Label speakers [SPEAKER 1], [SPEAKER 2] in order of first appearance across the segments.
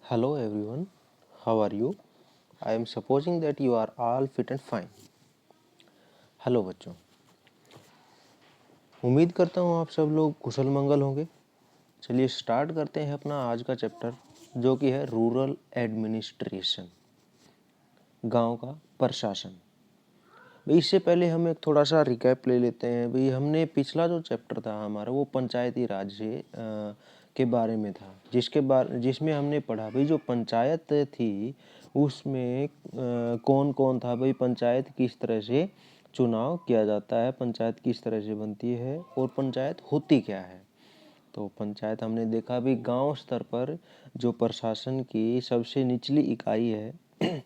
[SPEAKER 1] Hello everyone, how are you? I am supposing that you are all fit and fine. Hello बच्चों, उम्मीद करता हूँ आप सब लोग कुशल मंगल होंगे। चलिए स्टार्ट करते हैं अपना आज का चैप्टर, जो कि है रूरल एडमिनिस्ट्रेशन, गांव का प्रशासन। भाई इससे पहले हम एक थोड़ा सा रिकैप ले लेते हैं। भाई हमने पिछला जो चैप्टर था हमारा वो पंचायती राज के बारे में था, जिसमें हमने पढ़ा भाई जो पंचायत थी उसमें कौन कौन था, भाई पंचायत किस तरह से चुनाव किया जाता है, पंचायत किस तरह से बनती है और पंचायत होती क्या है। तो पंचायत हमने देखा भी गांव स्तर पर जो प्रशासन की सबसे निचली इकाई है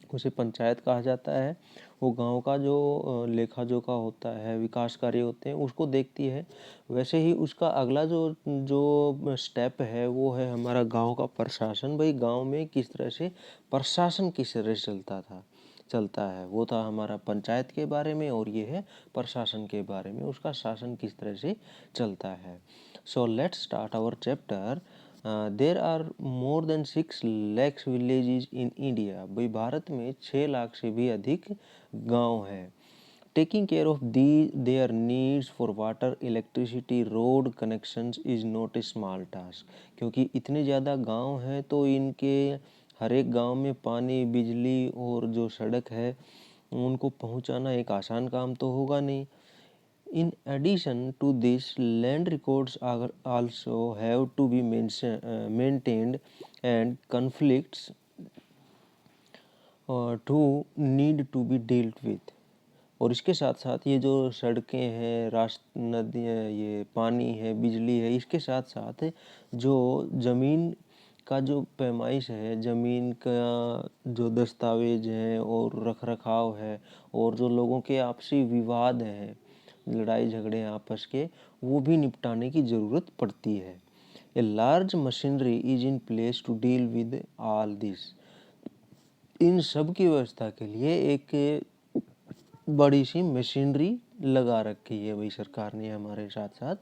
[SPEAKER 1] उसे पंचायत कहा जाता है। वो गांव का जो लेखा जोखा होता है, विकास कार्य होते हैं, उसको देखती है। वैसे ही उसका अगला जो जो स्टेप है वो है हमारा गांव का प्रशासन। भाई गांव में किस तरह से प्रशासन किस तरह से चलता है, वो था हमारा पंचायत के बारे में, और ये है प्रशासन के बारे में, उसका शासन किस तरह से चलता है। So let's start our chapter. There are more than 6 lakh villages in India. भाई भारत में 6 लाख से भी अधिक गांव है। Taking care of the there needs for water, electricity, road connections is not a small task. क्योंकि इतने ज़्यादा गांव हैं तो इनके हर एक गांव में पानी, बिजली और जो सड़क है उनको पहुंचाना एक आसान काम तो होगा नहीं। In addition to this, land records are also have to be maintained, and conflicts to need to be dealt with. और इसके साथ साथ ये जो सड़कें हैं, रास्ते, नदियाँ, ये पानी है, बिजली है, इसके साथ साथ जो ज़मीन का जो पैमाइश है, ज़मीन का जो दस्तावेज है और रख रखाव है, और जो लोगों के आपसी विवाद हैं, लड़ाई झगड़े आपस के, वो भी निपटाने की ज़रूरत पड़ती है। A large machinery is in place to deal with all this. इन सब की व्यवस्था के लिए एक बड़ी सी मशीनरी लगा रखी है भाई सरकार ने हमारे साथ साथ।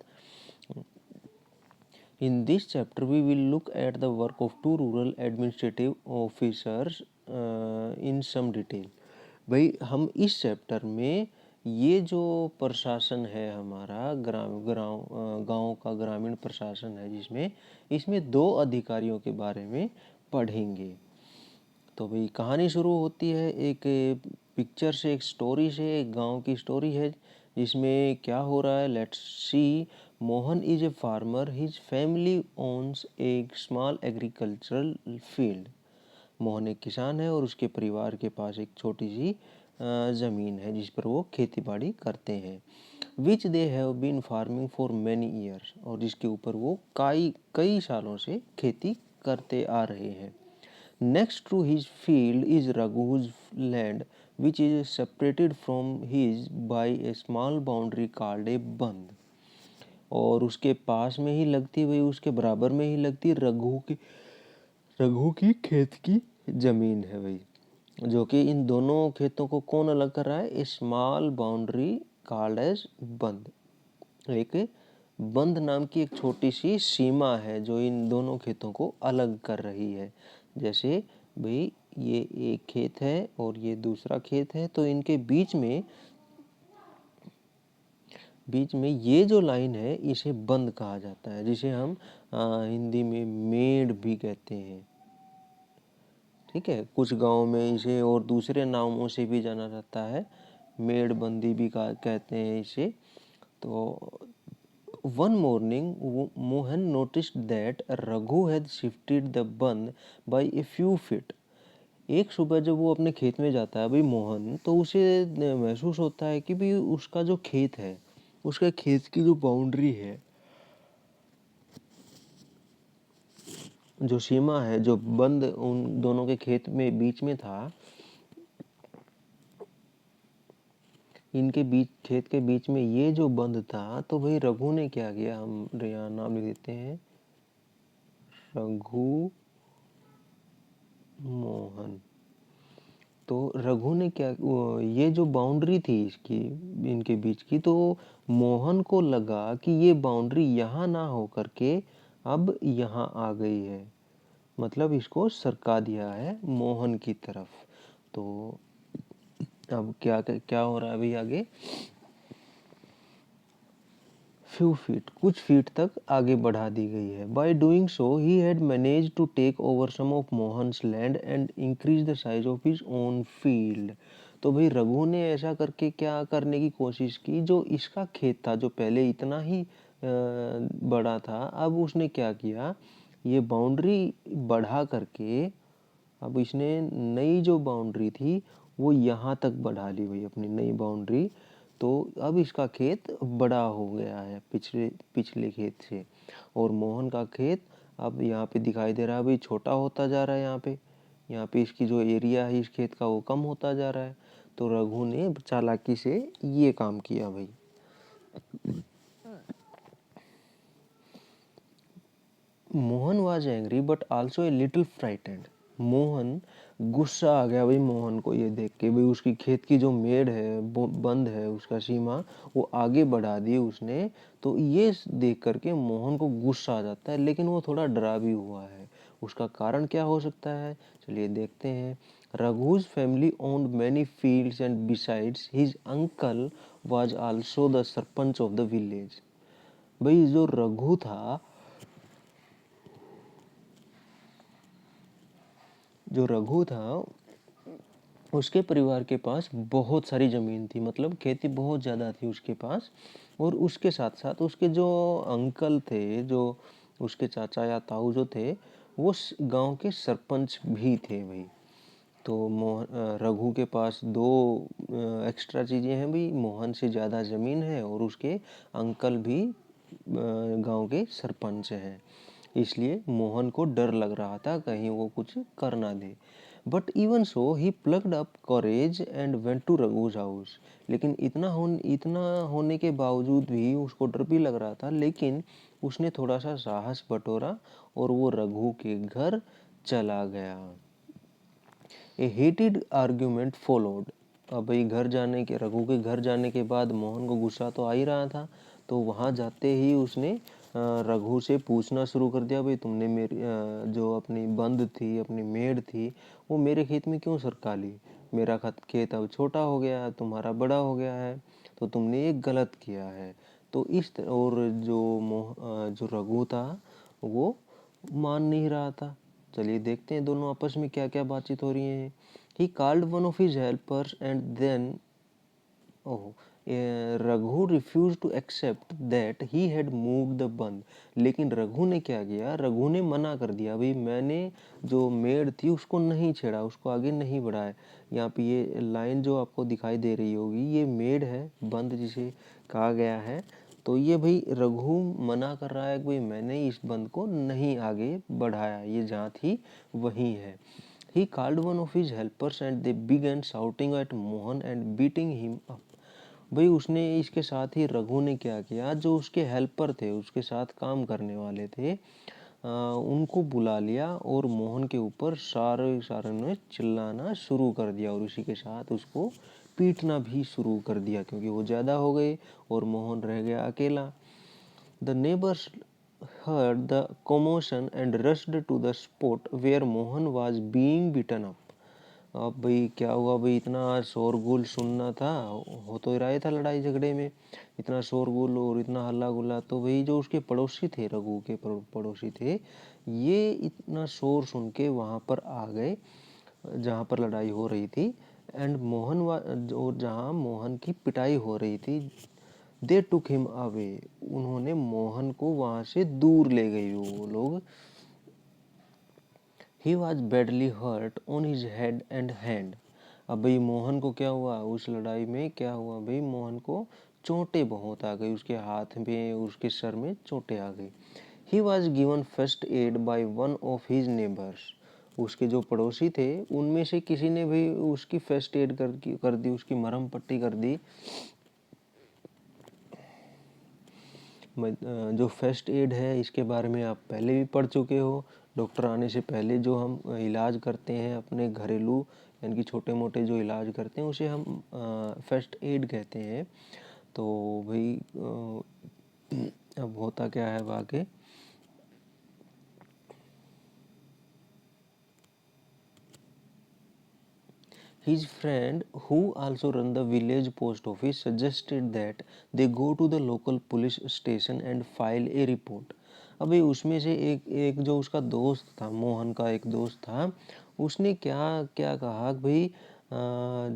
[SPEAKER 1] In this chapter we will look at the work of 2 rural administrative officers in some detail. भाई हम इस चैप्टर में ये जो प्रशासन है हमारा गांव का ग्रामीण प्रशासन है, जिसमें इसमें 2 अधिकारियों के बारे में पढ़ेंगे। तो भाई कहानी शुरू होती है एक पिक्चर से, एक स्टोरी से, एक गांव की स्टोरी है जिसमें क्या हो रहा है। Let's see. Mohan is a farmer, his family owns a small agricultural field. Mohan एक किसान है और उसके परिवार के पास एक छोटी सी ज़मीन है जिस पर वो खेती बाड़ी करते हैं। Which they have been farming for many years, और जिसके ऊपर वो कई सालों से खेती करते आ रहे हैं। Next to his field is Raghu's land, which is separated from his by a small boundary called a बंद। और उसके पास में ही लगती हुई, उसके बराबर में ही लगती रघु की खेत की जमीन है भाई, जो कि इन दोनों खेतों को कौन अलग कर रहा है? ए स्मॉल बाउंड्री कॉल्ड एज बंद। एक बंद नाम की एक छोटी सी सीमा है जो इन दोनों खेतों को अलग कर रही है। जैसे भाई ये एक खेत है और ये दूसरा खेत है, तो इनके बीच में ये जो लाइन है इसे बंद कहा जाता है, जिसे हम हिंदी में मेड़ भी कहते हैं। ठीक है, कुछ गाँव में इसे और दूसरे नामों से भी जाना जाता है, मेड़ बंदी भी कहते हैं इसे। तो one morning Mohan noticed that Raghu had shifted the बंद बाय ए फ्यू फीट। एक सुबह जब वो अपने खेत में जाता है भाई मोहन, तो उसे महसूस होता है कि भाई उसका जो खेत है, उसके खेत की जो बाउंड्री है, जो सीमा है, जो बंद उन दोनों के खेत में बीच में था, इनके बीच, खेत के बीच में ये जो बंद था, तो भाई रघु ने क्या किया, हम यहाँ नाम लिख देते हैं रघु मोहन। तो रघु ने क्या, ये जो बाउंड्री थी इसकी, इनके बीच की, तो मोहन को लगा कि ये बाउंड्री यहाँ ना हो करके अब यहाँ आ गई है। मतलब इसको सरका दिया है मोहन की तरफ। तो अब क्या क्या हो रहा है अभी आगे, फ्यू फीट, कुछ फीट तक आगे बढ़ा दी गई है। By doing so he had manage to take over some of Mohan's land and increase the size of his own field. तो भाई रघु ने ऐसा करके क्या करने की कोशिश की, जो इसका खेत था जो पहले इतना ही बड़ा था, अब उसने क्या किया, ये बाउंड्री बढ़ा करके अब इसने नई जो बाउंड्री थी वो यहाँ तक बढ़ा ली भाई, अपनी नई बाउंड्री। तो अब इसका खेत बड़ा हो गया है पिछले पिछले खेत से, और मोहन का खेत अब यहाँ पे दिखाई दे रहा है भाई छोटा होता जा रहा है। यहाँ पे इसकी जो एरिया है इस खेत का वो कम होता जा रहा है। तो रघु ने चालाकी से ये काम किया भाई। Mohan was angry but also a little frightened. Mohan गुस्सा आ गया भाई मोहन को ये देख के, भाई उसकी खेत की जो मेड़ है वो बंद है, उसका सीमा वो आगे बढ़ा दी उसने। तो ये देख करके मोहन को गुस्सा आ जाता है, लेकिन वो थोड़ा डरा भी हुआ है। उसका कारण क्या हो सकता है, चलिए देखते हैं। Raghu's family owned many fields and besides his uncle was also the sarpanch of the village. भाई जो रघु था, जो रघु था उसके परिवार के पास बहुत सारी ज़मीन थी, मतलब खेती बहुत ज़्यादा थी उसके पास। और उसके साथ साथ उसके जो अंकल थे, जो उसके चाचा या ताऊ जो थे, वो गांव के सरपंच भी थे भाई। तो रघु के पास दो एक्स्ट्रा चीज़ें हैं भाई, मोहन से ज़्यादा ज़मीन है और उसके अंकल भी गांव के सरपंच हैं। इसलिए मोहन को डर लग रहा था कहीं वो कुछ कर ना दे। But even so he plugged up courage and went to Raghu's house. लेकिन इतना होने के बावजूद भी उसको डर भी लग रहा था, लेकिन उसने थोड़ा सा साहस बटोरा और वो रघु के घर चला गया। ए हीटेड आर्ग्यूमेंट फॉलोड। अब भाई घर जाने के रघु के घर जाने के बाद मोहन को गुस्सा तो आ ही रहा था। तो वहाँ जाते ही उसने रघु से पूछना शुरू कर दिया, भाई तुमने मेरी जो अपनी बंद थी, अपनी मेड़ थी, वो मेरे खेत में क्यों सरका ली। मेरा खेत अब छोटा हो गया है, तुम्हारा बड़ा हो गया है, तो तुमने ये गलत किया है। तो और जो रघु था वो मान नहीं रहा था। चलिए देखते हैं दोनों आपस में क्या क्या बातचीत हो रही है। He called one of his helpers and then oh Raghu refuse to accept that he had moved the bund. लेकिन रघु ने क्या किया, रघु ने मना कर दिया, भाई मैंने जो मेड़ थी उसको नहीं छेड़ा, उसको आगे नहीं बढ़ाया। यहाँ पे ये लाइन जो आपको दिखाई दे रही होगी, ये मेड़ है, बंद जिसे कहा गया है। तो ये भाई रघु मना कर रहा है कि भाई मैंने इस बंद को नहीं आगे बढ़ाया, ये जहाँ थी वहीं है। He called one of his helpers and they began shouting at Mohan and beating him up. भाई उसने इसके साथ ही रघु ने क्या किया, जो उसके हेल्पर थे, उसके साथ काम करने वाले थे, उनको बुला लिया और मोहन के ऊपर सारे सारे ने चिल्लाना शुरू कर दिया और उसी के साथ उसको पीटना भी शुरू कर दिया, क्योंकि वो ज़्यादा हो गए और मोहन रह गया अकेला। The neighbors heard the commotion and rushed to the spot where Mohan was being beaten up. अब भाई क्या हुआ भाई, इतना शोरगुल सुनना था, हो तो रहा था लड़ाई झगड़े में, इतना शोरगुल और इतना हल्ला गुल्ला। तो भाई जो उसके पड़ोसी थे, रघु के पड़ोसी थे, ये इतना शोर सुन के वहाँ पर आ गए जहाँ पर लड़ाई हो रही थी। एंड और जहाँ मोहन की पिटाई हो रही थी, दे टुक हिम अवे, उन्होंने मोहन को वहाँ से दूर ले गए वो लोग। He was badly hurt on his head and hand. अब भाई मोहन को क्या हुआ, उस लड़ाई में क्या हुआ भाई, मोहन को चोटें बहुत आ गई, उसके हाथ में उसके सर में चोटें आ गई। He was given first aid by one of his neighbours. उसके जो पड़ोसी थे उनमें से किसी ने भी उसकी फर्स्ट एड कर दी, उसकी मरहम पट्टी कर दी। जो फर्स्ट एड है इसके बारे में आप पहले भी पढ़ चुके हो। डॉक्टर आने से पहले जो हम इलाज करते हैं अपने घरेलू, यानी कि छोटे मोटे जो इलाज करते हैं, उसे हम फर्स्ट एड कहते हैं। तो भाई अब होता क्या है आगे, His friend, who also run the village post office, suggested that they go to the local police station and file a report. अभी उसमें से एक एक जो उसका दोस्त था, मोहन का एक दोस्त था, उसने क्या क्या कहा कि भाई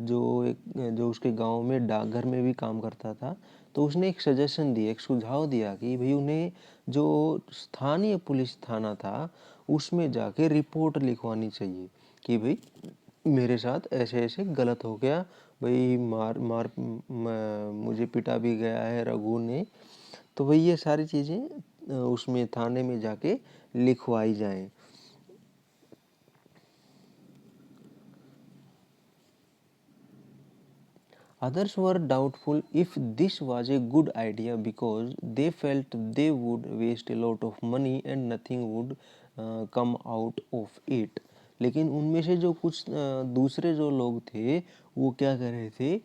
[SPEAKER 1] जो उसके गांव में डाकघर में भी काम करता था, तो उसने एक सजेशन दिया, एक सुझाव दिया कि भाई उन्हें जो स्थानीय पुलिस थाना था उसमें जाके रिपोर्ट लिखवानी चाहिए कि भाई मेरे साथ ऐसे ऐसे गलत हो गया, भाई मार मार मुझे पिटा भी गया है रघु ने। तो भाई ये सारी चीज़ें उसमें थाने में जाके लिखवाई जाएं। Others were doubtful if this was a good idea because they felt they would waste a lot of money and nothing would come out of it. लेकिन उनमें से जो कुछ दूसरे जो लोग थे वो क्या कर रहे थे,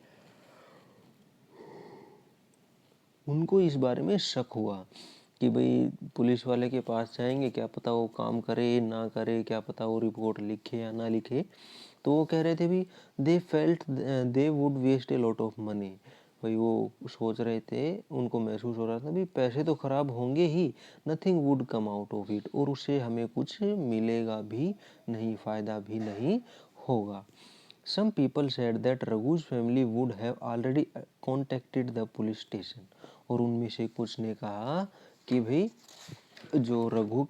[SPEAKER 1] उनको इस बारे में शक हुआ कि भाई पुलिस वाले के पास जाएंगे, क्या पता वो काम करे ना करे, क्या पता वो रिपोर्ट लिखे या ना लिखे। तो वो कह रहे थे भी they felt they would waste a lot of money. भाई वो सोच रहे थे, उनको महसूस हो रहा था भी पैसे तो खराब होंगे ही, nothing would come out of it, और उससे हमें कुछ मिलेगा भी नहीं, फ़ायदा भी नहीं होगा। Some people said that Raghu's family would have already contacted the police station। और उनमें से कुछ ने कहा कि भाई जो रघु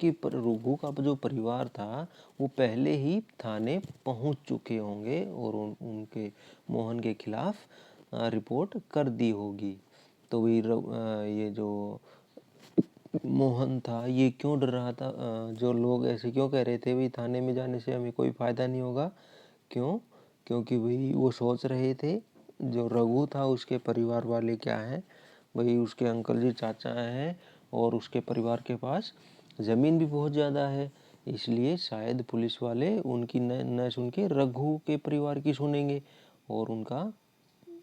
[SPEAKER 1] का जो परिवार था वो पहले ही थाने पहुंच चुके होंगे और उनके मोहन के खिलाफ रिपोर्ट कर दी होगी। तो भाई ये जो मोहन था ये क्यों डर रहा था, जो लोग ऐसे क्यों कह रहे थे भाई थाने में जाने से हमें कोई फ़ायदा नहीं होगा, क्यों? क्योंकि भाई वो सोच रहे थे जो रघु था उसके परिवार वाले क्या हैं, भाई उसके अंकल जी चाचा हैं और उसके परिवार के पास ज़मीन भी बहुत ज़्यादा है, इसलिए शायद पुलिस वाले उनकी न सुन के रघु के परिवार की सुनेंगे और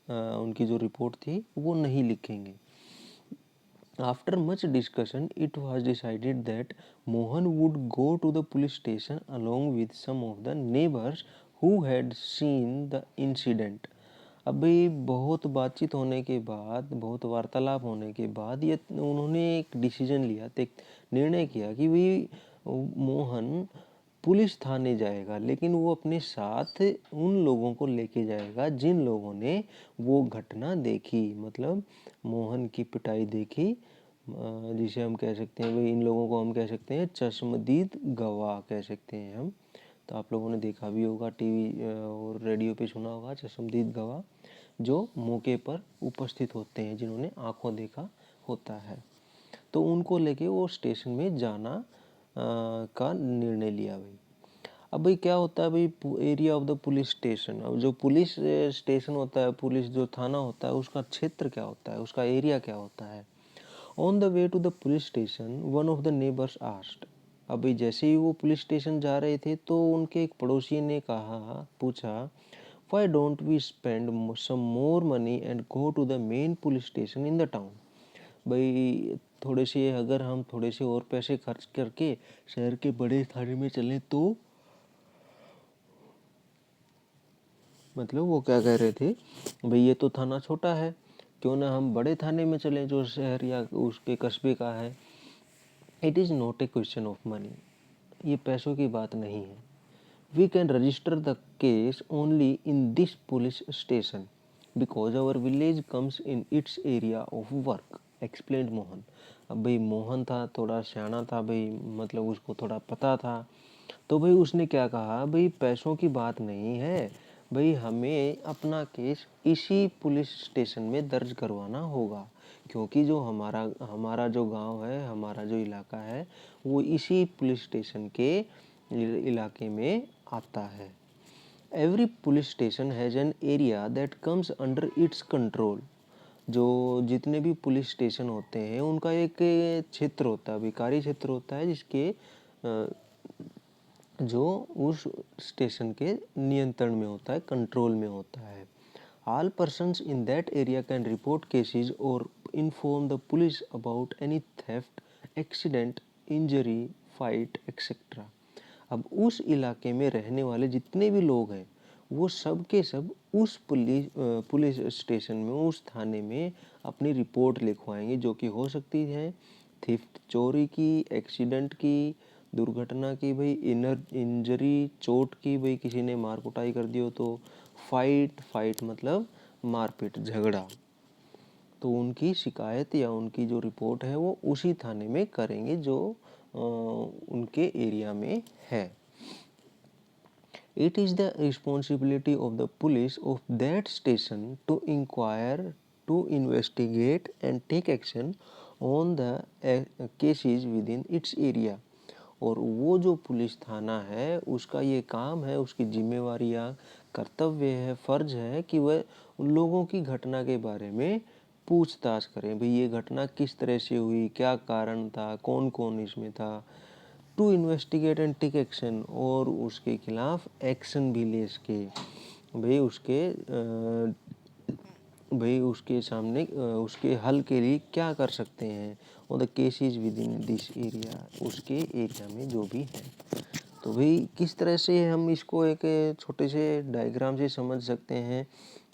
[SPEAKER 1] उनकी जो रिपोर्ट थी वो नहीं लिखेंगे। After much discussion, it was decided that Mohan would go to the police station along with some of the neighbors who had seen the incident। अभी बहुत बातचीत होने के बाद, बहुत वार्तालाप होने के बाद ये उन्होंने एक डिसीजन लिया, एक निर्णय किया कि भाई मोहन पुलिस थाने जाएगा, लेकिन वो अपने साथ उन लोगों को लेके जाएगा जिन लोगों ने वो घटना देखी, मतलब मोहन की पिटाई देखी, जिसे हम कह सकते हैं भाई इन लोगों को हम कह सकते हैं चश्मदीद गवाह कह सकते हैं हम। तो आप लोगों ने देखा भी होगा, टीवी और रेडियो पे सुना होगा, चश्मदीद गवाह जो मौके पर उपस्थित होते हैं, जिन्होंने आंखों देखा होता है। तो उनको लेके वो स्टेशन में जाना का निर्णय लिया भाई। अब भाई क्या होता है भाई, area of the police station, अब जो पुलिस स्टेशन होता है, पुलिस जो थाना होता है उसका क्षेत्र क्या होता है, उसका एरिया क्या होता है। On the way to the police station one of the neighbours asked. अब भाई जैसे ही वो पुलिस स्टेशन जा रहे थे तो उनके एक पड़ोसी ने पूछा, why don't we spend some more money and go to the main police station in the town. भाई थोड़े से अगर हम थोड़े से और पैसे खर्च करके शहर के बड़े थाने में चलें तो, मतलब वो क्या कह रहे थे, भाई ये तो थाना छोटा है, क्यों ना हम बड़े थाने में चलें जो शहर या उसके कस्बे का है। It is not a question of money, ये पैसों की बात नहीं है। We can register the case only in this police station because our village comes in its area of work, explained Mohan. अब भाई मोहन था, थोड़ा सियाना था भाई, मतलब उसको थोड़ा पता था। तो भाई उसने क्या कहा, भाई पैसों की बात नहीं है, भाई हमें अपना केस इसी पुलिस स्टेशन में दर्ज करवाना होगा, क्योंकि जो हमारा हमारा जो गांव है, हमारा जो इलाका है वो इसी पुलिस स्टेशन के इलाके में आता है। Every police station has an area that comes under its control. जो जितने भी पुलिस स्टेशन होते हैं उनका एक क्षेत्र होता है, कार्य क्षेत्र होता है, जिसके जो उस स्टेशन के नियंत्रण में होता है, कंट्रोल में होता है। All persons in that area can report cases और inform the police about any theft, accident, injury, fight etcetera. अब उस इलाके में रहने वाले जितने भी लोग हैं वो सब के सब उस पुलिस स्टेशन में, उस थाने में अपनी रिपोर्ट लिखवाएंगे, जो कि हो सकती है थेफ्ट, चोरी की, एक्सीडेंट की, दुर्घटना की, भाई इनर इंजरी, चोट की, भाई किसी ने मार कुटाई कर दी हो तो, फाइट मतलब मारपीट, झगड़ा, तो उनकी शिकायत या उनकी जो रिपोर्ट है वो उसी थाने में करेंगे जो उनके एरिया में है। It is the responsibility of the police of that station to inquire, to investigate and take action on the cases within its area। और वो जो पुलिस थाना है उसका ये काम है, उसकी जिम्मेवारियाँ, कर्तव्य है, फर्ज है कि वह उन लोगों की घटना के बारे में पूछताछ करें। भाई ये घटना किस तरह से हुई, क्या कारण था, कौन कौन इसमें था, to investigate and take action, और उसके खिलाफ एक्शन भी ले सके। भाई उसके सामने उसके हल के लिए क्या कर सकते हैं, और the cases with in this area, उसके एरिया में जो भी है। तो भाई किस तरह से हम इसको एक छोटे से डायग्राम से समझ सकते हैं।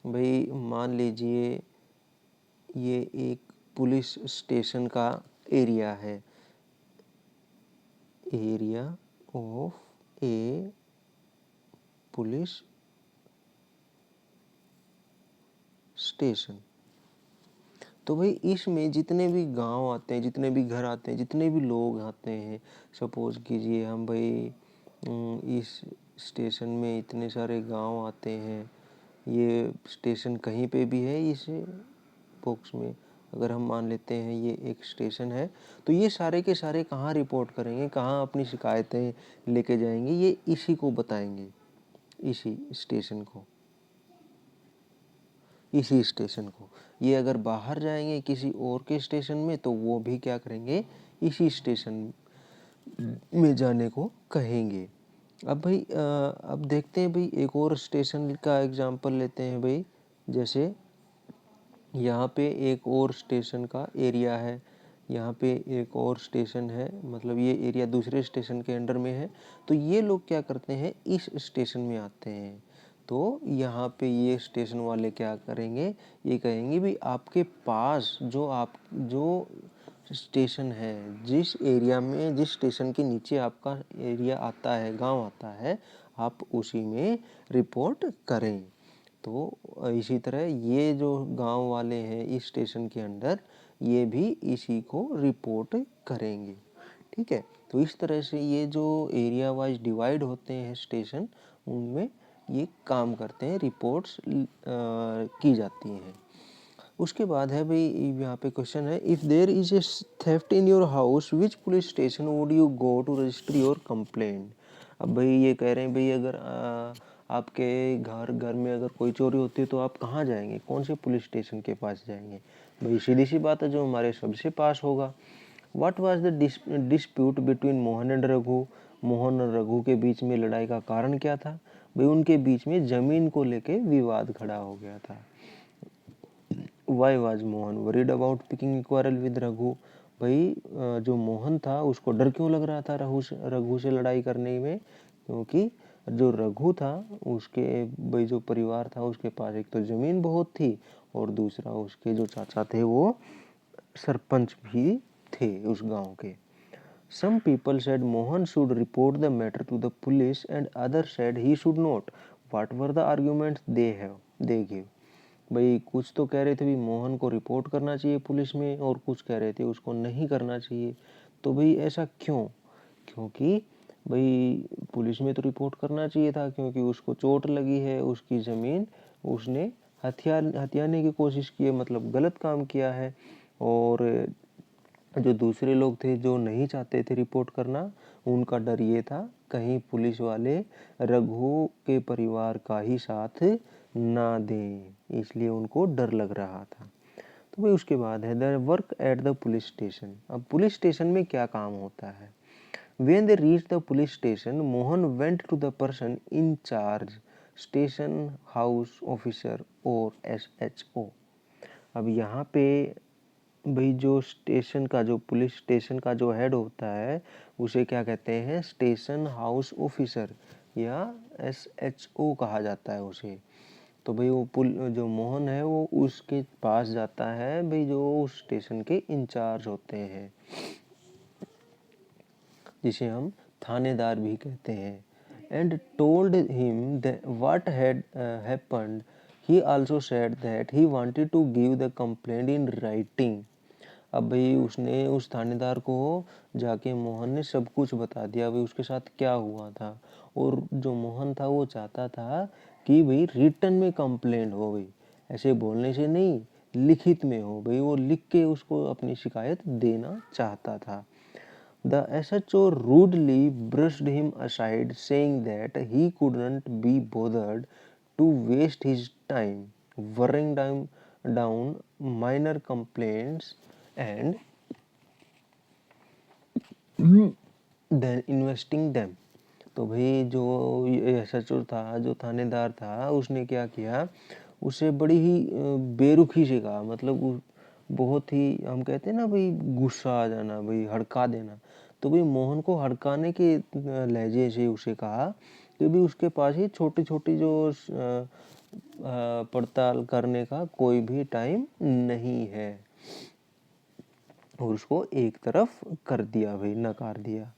[SPEAKER 1] भाई मान लीजिए ये एक पुलिस स्टेशन का एरिया है, area of A police station. तो भाई इसमें जितने भी गांव आते हैं, जितने भी घर आते हैं, जितने भी लोग आते हैं, सपोज कीजिए हम भाई इस स्टेशन में इतने सारे गांव आते हैं, ये स्टेशन कहीं पे भी है इस बॉक्स में, अगर हम मान लेते हैं ये एक स्टेशन है, तो ये सारे के सारे कहाँ रिपोर्ट करेंगे, कहाँ अपनी शिकायतें लेके जाएंगे, ये इसी को बताएंगे, इसी स्टेशन को, इसी स्टेशन को। ये अगर बाहर जाएंगे किसी और के स्टेशन में तो वो भी क्या करेंगे, इसी स्टेशन में जाने को कहेंगे। अब भाई अब देखते हैं भाई एक और स्टेशन का एग्जांपल लेते हैं भाई। जैसे यहाँ पे एक और स्टेशन का एरिया है, यहाँ पे एक और स्टेशन है, मतलब ये एरिया दूसरे स्टेशन के अंडर में है। तो ये लोग क्या करते हैं, इस स्टेशन में आते हैं। तो यहाँ पे ये स्टेशन वाले क्या करेंगे, ये कहेंगे भी आपके पास जो स्टेशन है, जिस एरिया में, जिस स्टेशन के नीचे आपका एरिया आता है, गांव आता है, आप उसी में रिपोर्ट करें। तो इसी तरह ये जो गांव वाले हैं इस स्टेशन के अंदर, ये भी इसी को रिपोर्ट करेंगे। ठीक है, तो इस तरह से ये जो एरिया वाइज डिवाइड होते हैं स्टेशन, उनमें ये काम करते हैं, रिपोर्ट्स की जाती हैं। उसके बाद है भाई यहाँ पे क्वेश्चन है, if there is a theft in your house which police station would you go to register your complaint. अब भाई ये कह रहे हैं भाई अगर आपके घर में अगर कोई चोरी होती है तो आप कहाँ जाएंगे, कौन से पुलिस स्टेशन के पास जाएंगे। भाई सीधी सी बात है, जो हमारे सबसे पास होगा। What was the dispute between Mohan and Raghu. Mohan और रघु के बीच में लड़ाई का कारण क्या था। भाई उनके बीच में जमीन को लेके विवाद खड़ा हो गया था। Why was Mohan worried about picking quarrel with Raghu. भाई जो मोहन था उसको डर क्यों लग रहा था रघु से लड़ाई करने में, क्योंकि जो रघु था उसके भाई जो परिवार था उसके पास एक तो जमीन बहुत थी, और दूसरा उसके जो चाचा थे वो सरपंच भी थे उस गांव के। Some people said Mohan should report the matter to the police and others said he should not. What were the arguments they gave? भाई कुछ तो कह रहे थे भी मोहन को रिपोर्ट करना चाहिए पुलिस में, और कुछ कह रहे थे उसको नहीं करना चाहिए। तो भाई ऐसा क्यों, क्योंकि भाई पुलिस में तो रिपोर्ट करना चाहिए था, क्योंकि उसको चोट लगी है, उसकी ज़मीन उसने हथियाने की कोशिश की है, मतलब गलत काम किया है। और जो दूसरे लोग थे जो नहीं चाहते थे रिपोर्ट करना, उनका डर ये था कहीं पुलिस वाले रघु के परिवार का ही साथ ना दें, इसलिए उनको डर लग रहा था। तो भाई उसके बाद है the work at the police station. अब पुलिस स्टेशन में क्या काम होता है। When they reached the police station, Mohan went to the person in charge, station house officer or SHO। अब यहाँ पे भाई जो स्टेशन का, जो पुलिस स्टेशन का जो हेड होता है उसे क्या कहते हैं, स्टेशन हाउस ऑफिसर या SHO कहा जाता है उसे। तो भाई वो जो मोहन है वो उसके पास जाता है भाई, जो उस स्टेशन के इंचार्ज होते हैं, जिसे हम थानेदार भी कहते हैं। And told him what had happened. He also said that he wanted to give the complaint in writing. अब भाई उसने उस थानेदार को जाके मोहन ने सब कुछ बता दिया भाई उसके साथ क्या हुआ था। और जो मोहन था वो चाहता था कि भाई रिटर्न में कंप्लेंट हो, भाई ऐसे बोलने से नहीं, लिखित में हो, भाई वो लिख के उसको अपनी शिकायत देना चाहता था। The SHO rudely brushed him aside, saying that he couldn't be bothered to waste his time worrying down minor complaints and then investing them। तो भाई जो SHO था, जो थानेदार था, उसने क्या किया, उसे बड़ी ही बेरुखी से कहा, मतलब बहुत ही, हम कहते हैं ना भाई, गुस्सा आ जाना, भाई हड़का देना। तो भाई मोहन को हड़काने के लहजे से उसे कहा कि भाई उसके पास ही छोटी छोटी जो पड़ताल करने का कोई भी टाइम नहीं है, और उसको एक तरफ कर दिया भाई, नकार दिया।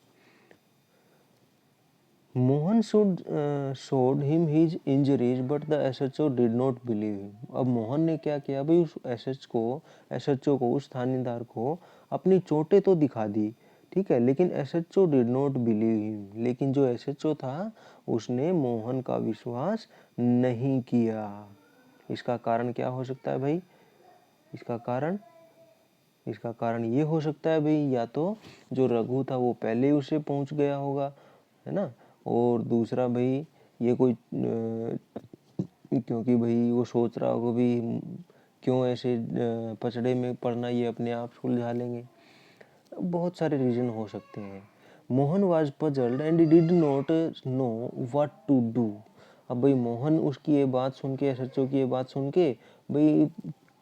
[SPEAKER 1] Mohan showed him his injuries but the SHO did not believe him। अब मोहन ने क्या किया भाई, उस SHO को, उस थानेदार को अपनी चोटें तो दिखा दी, ठीक है, लेकिन SHO did not believe him। लेकिन जो SHO था उसने मोहन का विश्वास नहीं किया। इसका कारण क्या हो सकता है भाई? इसका कारण ये हो सकता है भाई, या तो जो रघु था वो पहले ही उसे पहुंच गया होगा, है ना, और दूसरा भाई ये कोई क्योंकि भाई वो सोच रहा होगा भी क्यों ऐसे पचड़े में पड़ना, ये अपने आप सुलझा लेंगे। बहुत सारे रीजन हो सकते हैं। Mohan was puzzled and did not know what to do. अब भाई मोहन उसकी ये बात सुन के, SHO की ये बात सुन के भाई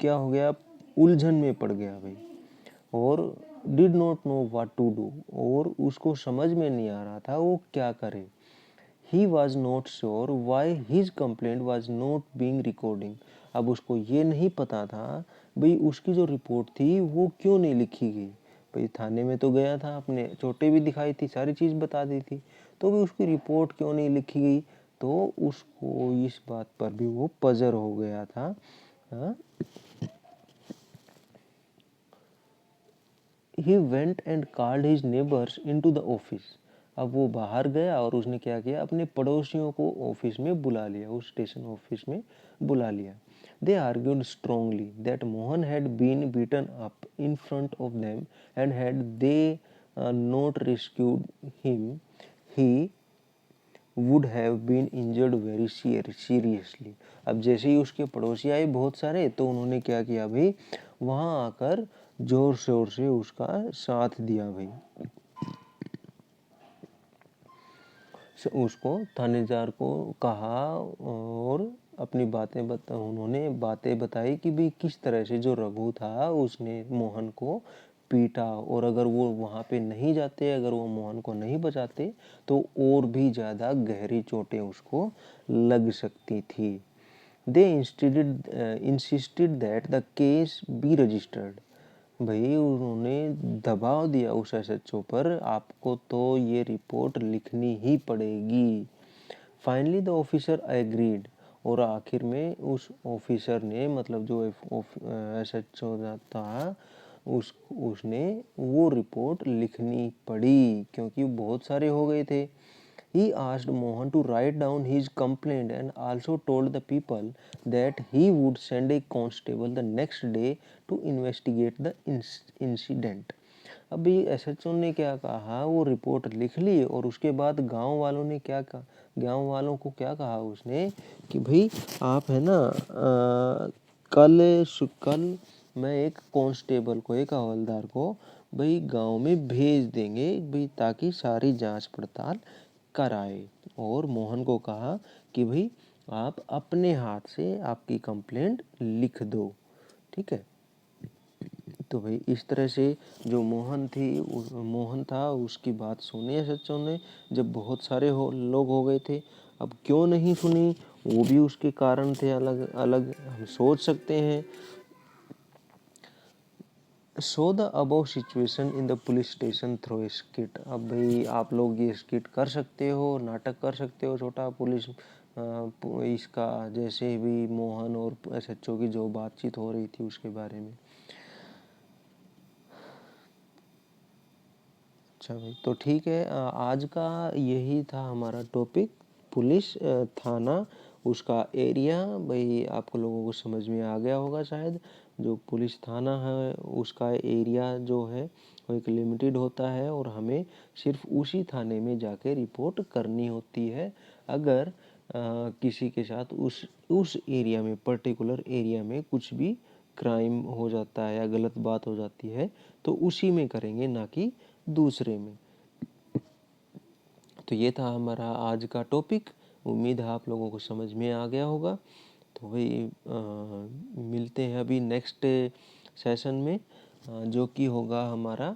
[SPEAKER 1] क्या हो गया, उलझन में पड़ गया भाई, और did not know what to do, और उसको समझ में नहीं आ रहा था वो क्या करे। He was not sure why his complaint was not being recording. अब उसको ये नहीं पता था भाई उसकी जो रिपोर्ट थी वो क्यों नहीं लिखी गई। भाई थाने में तो गया था, अपने चोटें भी दिखाई थी, सारी चीज़ बता दी थी, तो भी उसकी रिपोर्ट क्यों नहीं लिखी गई। तो उसको इस बात पर भी वो पजर हो गया था। हाँ? He went and called his neighbors into the office। अब वो बाहर गया और उसने क्या किया, अपने पड़ोसियों को ऑफिस में बुला लिया, उस स्टेशन ऑफिस में बुला लिया। They argued strongly that Mohan had been beaten up in front of them and had they not rescued him, he would have been injured very seriously। अब जैसे ही उसके पड़ोसी आए बहुत सारे, तो उन्होंने क्या किया भाई, वहां आकर जोर शोर से उसका साथ दिया भाई। उसको थानेदार को कहा और अपनी उन्होंने बातें बताई कि भाई किस तरह से जो रघु था उसने मोहन को पीटा, और अगर वो वहाँ पे नहीं जाते, अगर वो मोहन को नहीं बचाते, तो और भी ज़्यादा गहरी चोटें उसको लग सकती थी। They insisted that the case be registered. भाई उन्होंने दबाव दिया उस SHO पर, आपको तो ये रिपोर्ट लिखनी ही पड़ेगी। Finally the officer agreed. और आखिर में उस ऑफिसर ने, मतलब जो SHO था, उसने वो रिपोर्ट लिखनी पड़ी, क्योंकि बहुत सारे हो गए थे। He asked Mohan to write down his complaint and also told the people that he would send a constable the next day to investigate the incident। अभी SHO ने क्या कहा, वो रिपोर्ट लिख ली, और उसके बाद गांव वालों ने क्या कहा, गांव वालों को क्या कहा उसने कि भाई आप है ना कल मैं एक कांस्टेबल को, एक हवलदार को भाई गांव में भेज देंगे भाई, ताकि सारी जांच पड़ताल कराए। और मोहन को कहा कि भाई आप अपने हाथ से आपकी कंप्लेंट लिख दो, ठीक है। तो भाई इस तरह से जो मोहन था उसकी बात सुनी एसएचओ ने। जब बहुत सारे लोग हो गए थे, अब क्यों नहीं सुनी, वो भी उसके कारण थे अलग अलग, हम सोच सकते हैं। Show the above situation in the police station through skit. अब भाई आप लोग ये स्किट कर सकते हो, नाटक कर सकते हो छोटा पुलिस इसका, जैसे भी मोहन और एसएचओ की जो बातचीत हो रही थी उसके बारे में। अच्छा भाई, तो ठीक है, आज का यही था हमारा टॉपिक, पुलिस थाना, उसका एरिया। भाई आपको लोगों को समझ में आ गया होगा शायद। जो पुलिस थाना है उसका एरिया जो है वो एक लिमिटेड होता है, और हमें सिर्फ उसी थाने में जाके रिपोर्ट करनी होती है। अगर किसी के साथ उस एरिया में, पर्टिकुलर एरिया में कुछ भी क्राइम हो जाता है या गलत बात हो जाती है, तो उसी में करेंगे, ना कि दूसरे में। तो ये था हमारा आज का टॉपिक। उम्मीद है आप लोगों को समझ में आ गया होगा। तो भाई मिलते हैं अभी नेक्स्ट सेशन में, जो कि होगा हमारा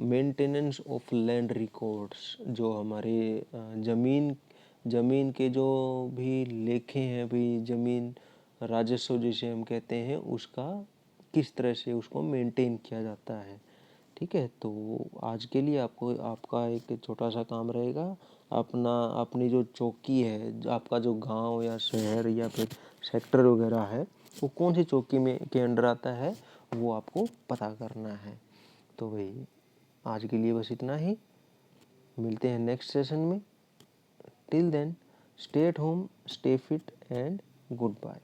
[SPEAKER 1] मेंटेनेंस ऑफ लैंड रिकॉर्ड्स। जो हमारे ज़मीन के जो भी लेखे हैं भाई, ज़मीन राजस्व जिसे हम कहते हैं, उसका किस तरह से उसको मेंटेन किया जाता है। ठीक है, तो आज के लिए आपका एक छोटा सा काम रहेगा, अपनी जो चौकी है, आपका जो गांव या शहर या फिर सेक्टर वगैरह है, वो कौन सी चौकी में के अंडर आता है, वो आपको पता करना है। तो भाई आज के लिए बस इतना ही, मिलते हैं नेक्स्ट सेशन में। Till then, stay at home, stay fit and good bye.